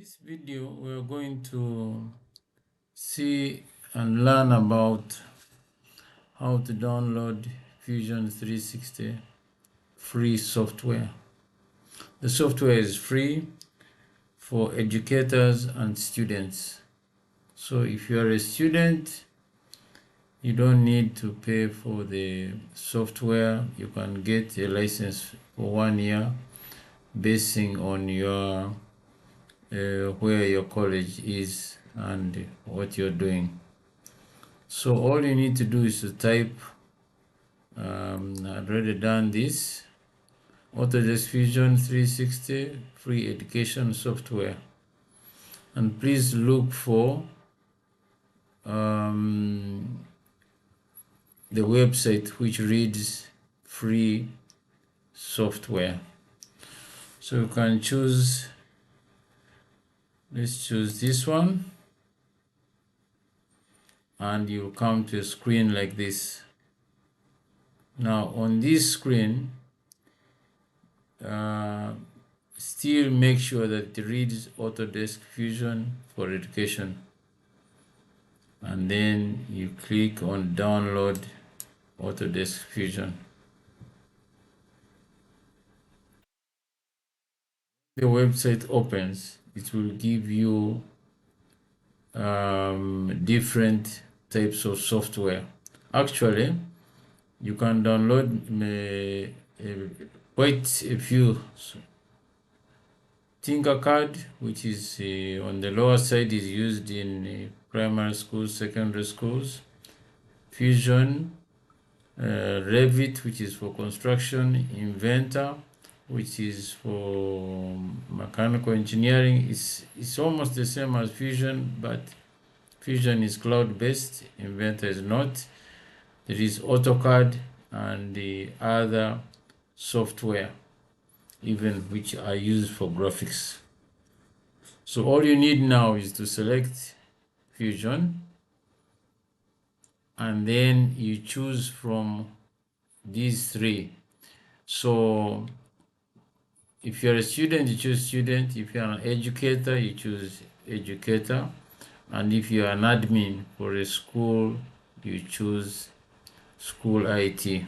This video we're going to see and learn about how to download Fusion 360 free software. The software is free for educators and students. So if you are a student, you don't need to pay for the software. You can get a license for 1 year basing on your where your college is and what you're doing. So all you need to do is to type, I've already done this, Autodesk Fusion 360 free education software. And please look for the website which reads free software. So you can choose, let's choose this one, and you'll come to a screen like this. Now on this screen, still make sure that it reads Autodesk Fusion for Education, and then you click on download Autodesk Fusion. The website opens, it will give you different types of software. Actually, you can download quite a few. Tinkercad, which is on the lower side, is used in primary schools, secondary schools. Fusion, Revit, which is for construction. Inventor, which is for mechanical engineering. It's almost the same as Fusion, but Fusion is cloud-based, Inventor is not. There is AutoCAD and the other software, even which are used for graphics. So all you need now is to select Fusion, and then you choose from these three. So if you're a student, you choose student. If you're an educator, you choose educator. And if you're an admin for a school, you choose school IT.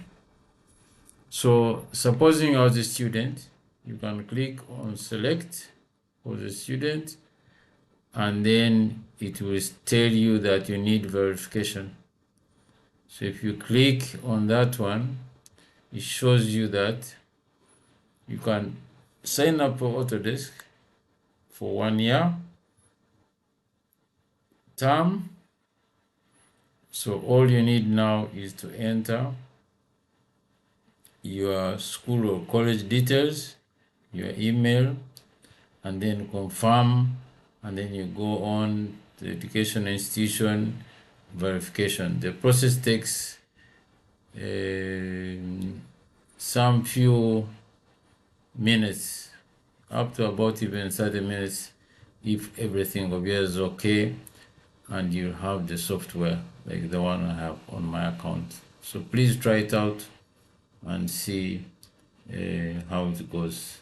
So supposing I was a student, you can click on select for the student, and then it will tell you that you need verification. So if you click on that one, it shows you that you can sign up for Autodesk for 1 year term. So all you need now is to enter your school or college details, your email, and then confirm, and then you go on to the education institution verification. The process takes some few minutes, up to about even 30 minutes, if everything appears okay, and you have the software like the one I have on my account. So please try it out and see how it goes.